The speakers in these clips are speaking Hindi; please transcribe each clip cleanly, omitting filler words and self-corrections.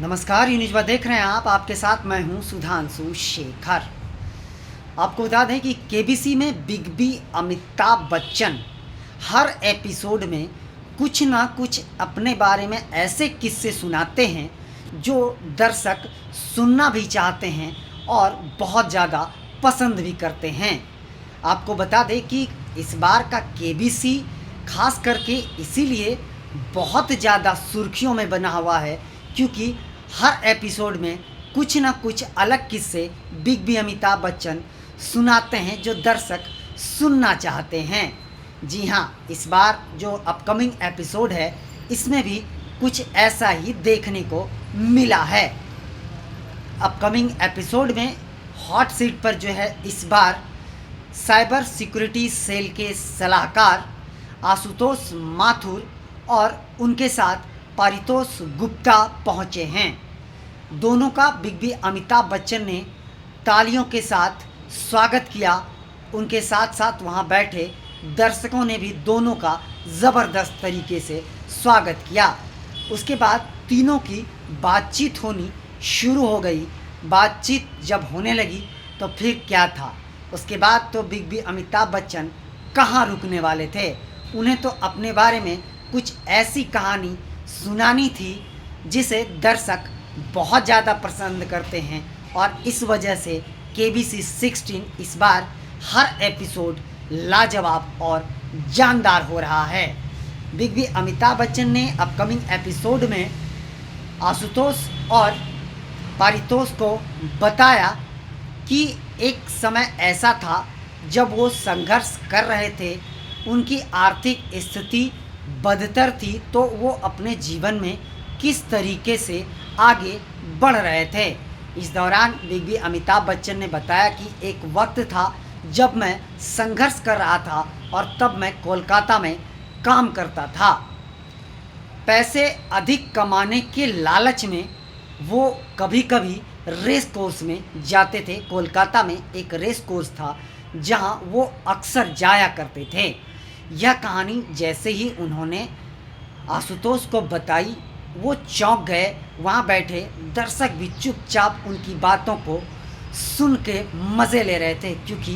नमस्कार, यूनिजवा देख रहे हैं आप। आपके साथ मैं हूं सुधांशु शेखर। आपको बता दें कि केबीसी में बिग बी अमिताभ बच्चन हर एपिसोड में कुछ ना कुछ अपने बारे में ऐसे किस्से सुनाते हैं जो दर्शक सुनना भी चाहते हैं और बहुत ज़्यादा पसंद भी करते हैं। आपको बता दें कि इस बार का केबीसी खास करके इसीलिए बहुत ज़्यादा सुर्खियों में बना हुआ है क्योंकि हर एपिसोड में कुछ ना कुछ अलग किस्से बिग बी अमिताभ बच्चन सुनाते हैं जो दर्शक सुनना चाहते हैं। जी हाँ, इस बार जो अपकमिंग एपिसोड है इसमें भी कुछ ऐसा ही देखने को मिला है। अपकमिंग एपिसोड में हॉट सीट पर जो है इस बार साइबर सिक्योरिटी सेल के सलाहकार आशुतोष माथुर और उनके साथ पारितोष गुप्ता पहुंचे हैं। दोनों का बिग बी अमिताभ बच्चन ने तालियों के साथ स्वागत किया। उनके साथ साथ वहां बैठे दर्शकों ने भी दोनों का ज़बरदस्त तरीके से स्वागत किया। उसके बाद तीनों की बातचीत होनी शुरू हो गई। बातचीत जब होने लगी तो फिर क्या था, उसके बाद तो बिग बी अमिताभ बच्चन कहाँ रुकने वाले थे। उन्हें तो अपने बारे में कुछ ऐसी कहानी सुनानी थी जिसे दर्शक बहुत ज़्यादा पसंद करते हैं और इस वजह से केबीसी 16 इस बार हर एपिसोड लाजवाब और जानदार हो रहा है। बिग बी अमिताभ बच्चन ने अपकमिंग एपिसोड में आशुतोष और पारितोष को बताया कि एक समय ऐसा था जब वो संघर्ष कर रहे थे, उनकी आर्थिक स्थिति बदतर थी, तो वो अपने जीवन में किस तरीके से आगे बढ़ रहे थे। इस दौरान बिग बी अमिताभ बच्चन ने बताया कि एक वक्त था जब मैं संघर्ष कर रहा था और तब मैं कोलकाता में काम करता था। पैसे अधिक कमाने के लालच में वो कभी कभी रेस कोर्स में जाते थे। कोलकाता में एक रेस कोर्स था जहां वो अक्सर जाया करते थे। यह कहानी जैसे ही उन्होंने आशुतोष को बताई वो चौंक गए। वहाँ बैठे दर्शक भी चुपचाप उनकी बातों को सुन के मज़े ले रहे थे क्योंकि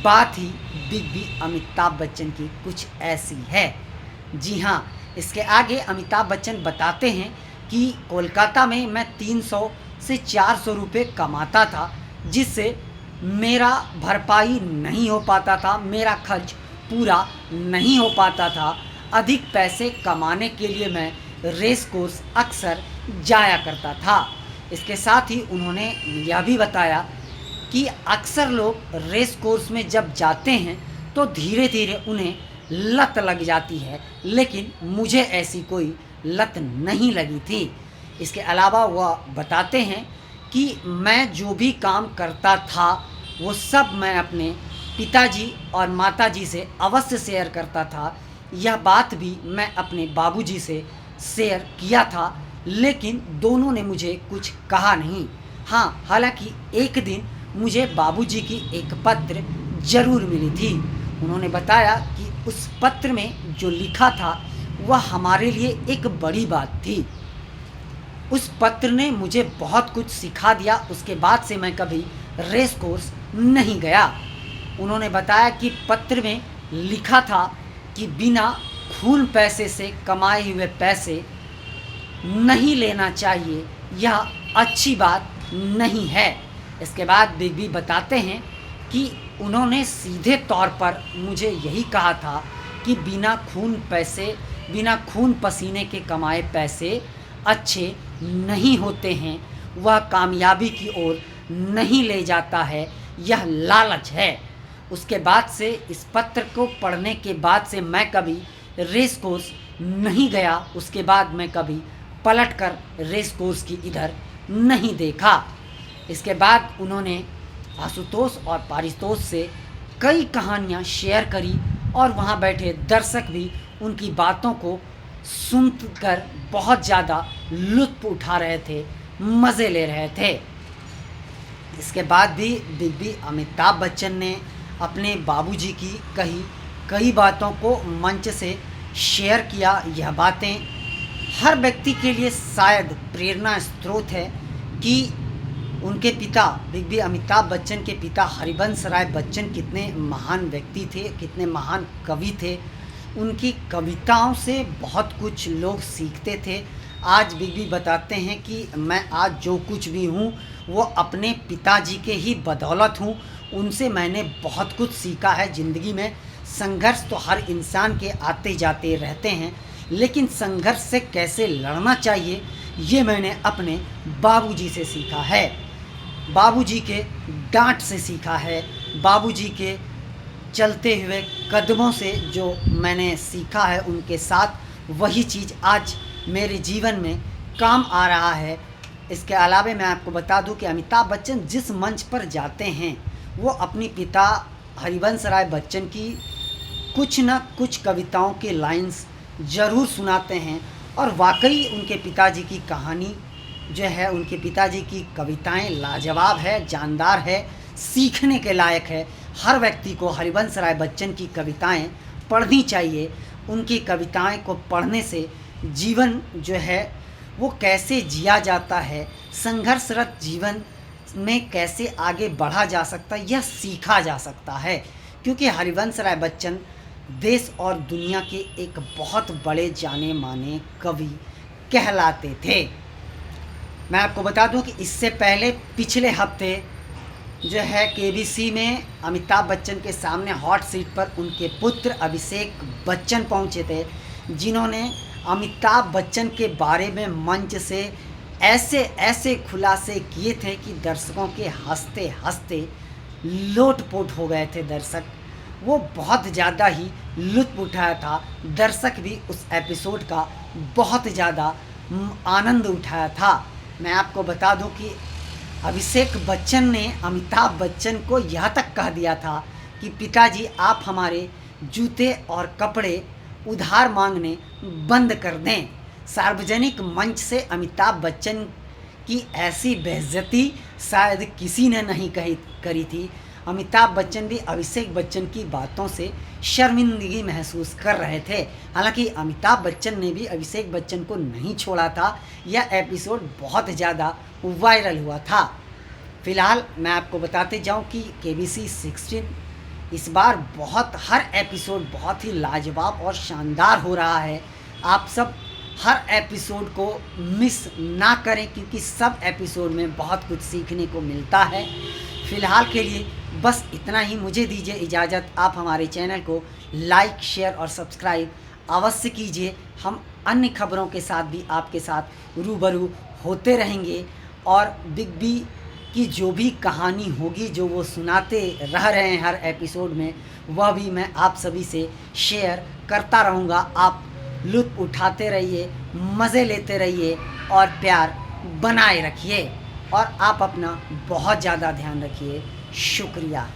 बात ही बिग बी अमिताभ बच्चन की कुछ ऐसी है। जी हाँ, इसके आगे अमिताभ बच्चन बताते हैं कि कोलकाता में मैं 300 से 400 रुपये कमाता था जिससे मेरा भरपाई नहीं हो पाता था, मेरा खर्च पूरा नहीं हो पाता था। अधिक पैसे कमाने के लिए मैं रेस कोर्स अक्सर जाया करता था। इसके साथ ही उन्होंने यह भी बताया कि अक्सर लोग रेस कोर्स में जब जाते हैं तो धीरे धीरे उन्हें लत लग जाती है, लेकिन मुझे ऐसी कोई लत नहीं लगी थी। इसके अलावा वह बताते हैं कि मैं जो भी काम करता था वो सब मैं अपने पिताजी और माताजी से अवश्य शेयर करता था। यह बात भी मैं अपने बाबूजी से शेयर किया था, लेकिन दोनों ने मुझे कुछ कहा नहीं। हाँ, हालांकि एक दिन मुझे बाबूजी की एक पत्र ज़रूर मिली थी। उन्होंने बताया कि उस पत्र में जो लिखा था वह हमारे लिए एक बड़ी बात थी। उस पत्र ने मुझे बहुत कुछ सिखा दिया। उसके बाद से मैं कभी रेस कोर्स नहीं गया। उन्होंने बताया कि पत्र में लिखा था कि बिना खून पैसे से कमाए हुए पैसे नहीं लेना चाहिए, यह अच्छी बात नहीं है। इसके बाद बिग बी बताते हैं कि उन्होंने सीधे तौर पर मुझे यही कहा था कि बिना खून पसीने के कमाए पैसे अच्छे नहीं होते हैं, वह कामयाबी की ओर नहीं ले जाता है, यह लालच है। उसके बाद से इस पत्र को पढ़ने के बाद से मैं कभी रेस कोर्स नहीं गया। उसके बाद मैं कभी पलटकर रेस कोर्स की इधर नहीं देखा। इसके बाद उन्होंने आशुतोष और पारितोष से कई कहानियाँ शेयर करी और वहाँ बैठे दर्शक भी उनकी बातों को सुनकर बहुत ज़्यादा लुत्फ़ उठा रहे थे, मज़े ले रहे थे। इसके बाद भी बिग बी अमिताभ बच्चन ने अपने बाबूजी की कही कई बातों को मंच से शेयर किया। यह बातें हर व्यक्ति के लिए शायद प्रेरणा स्रोत है कि उनके पिता बिग बी अमिताभ बच्चन के पिता हरिवंश राय बच्चन कितने महान व्यक्ति थे, कितने महान कवि थे। उनकी कविताओं से बहुत कुछ लोग सीखते थे। आज बिग बी बताते हैं कि मैं आज जो कुछ भी हूँ वो अपने पिताजी के ही बदौलत हूँ। उनसे मैंने बहुत कुछ सीखा है। ज़िंदगी में संघर्ष तो हर इंसान के आते जाते रहते हैं, लेकिन संघर्ष से कैसे लड़ना चाहिए ये मैंने अपने बाबूजी से सीखा है। बाबूजी के डांट से सीखा है, बाबूजी के चलते हुए कदमों से जो मैंने सीखा है उनके साथ, वही चीज़ आज मेरे जीवन में काम आ रहा है। इसके अलावा मैं आपको बता दूं कि अमिताभ बच्चन जिस मंच पर जाते हैं वो अपनी पिता हरिवंश राय बच्चन की कुछ न कुछ कविताओं के लाइंस ज़रूर सुनाते हैं। और वाकई उनके पिताजी की कहानी जो है, उनके पिताजी की कविताएं लाजवाब है, जानदार है, सीखने के लायक है। हर व्यक्ति को हरिवंश राय बच्चन की कविताएं पढ़नी चाहिए। उनकी कविताएं को पढ़ने से जीवन जो है वो कैसे जिया जाता है, संघर्षरत जीवन में कैसे आगे बढ़ा जा सकता है, यह सीखा जा सकता है। क्योंकि हरिवंश राय बच्चन देश और दुनिया के एक बहुत बड़े जाने माने कवि कहलाते थे। मैं आपको बता दूं कि इससे पहले पिछले हफ्ते जो है केबीसी में अमिताभ बच्चन के सामने हॉट सीट पर उनके पुत्र अभिषेक बच्चन पहुंचे थे, जिन्होंने अमिताभ बच्चन के बारे में मंच से ऐसे ऐसे खुलासे किए थे कि दर्शकों के हंसते हंसते लोटपोट हो गए थे। दर्शक वो बहुत ज़्यादा ही लुत्फ़ उठाया था। दर्शक भी उस एपिसोड का बहुत ज़्यादा आनंद उठाया था। मैं आपको बता दूं कि अभिषेक बच्चन ने अमिताभ बच्चन को यह तक कह दिया था कि पिताजी आप हमारे जूते और कपड़े उधार मांगने बंद कर दें। सार्वजनिक मंच से अमिताभ बच्चन की ऐसी बेइज्जती शायद किसी ने नहीं करी थी। अमिताभ बच्चन भी अभिषेक बच्चन की बातों से शर्मिंदगी महसूस कर रहे थे। हालांकि अमिताभ बच्चन ने भी अभिषेक बच्चन को नहीं छोड़ा था। यह एपिसोड बहुत ज़्यादा वायरल हुआ था। फ़िलहाल मैं आपको बताते जाऊं कि केबीसी 16 इस बार हर एपिसोड बहुत ही लाजवाब और शानदार हो रहा है। आप सब हर एपिसोड को मिस ना करें, क्योंकि सब एपिसोड में बहुत कुछ सीखने को मिलता है। फ़िलहाल के लिए बस इतना ही। मुझे दीजिए इजाज़त। आप हमारे चैनल को लाइक, शेयर और सब्सक्राइब अवश्य कीजिए। हम अन्य खबरों के साथ भी आपके साथ रूबरू होते रहेंगे, और बिग बी की जो भी कहानी होगी जो वो सुनाते रह रहे हैं हर एपिसोड में, वह भी मैं आप सभी से शेयर करता रहूँगा। आप लुत्फ़ उठाते रहिए, मज़े लेते रहिए और प्यार बनाए रखिए, और आप अपना बहुत ज़्यादा ध्यान रखिए। शुक्रिया।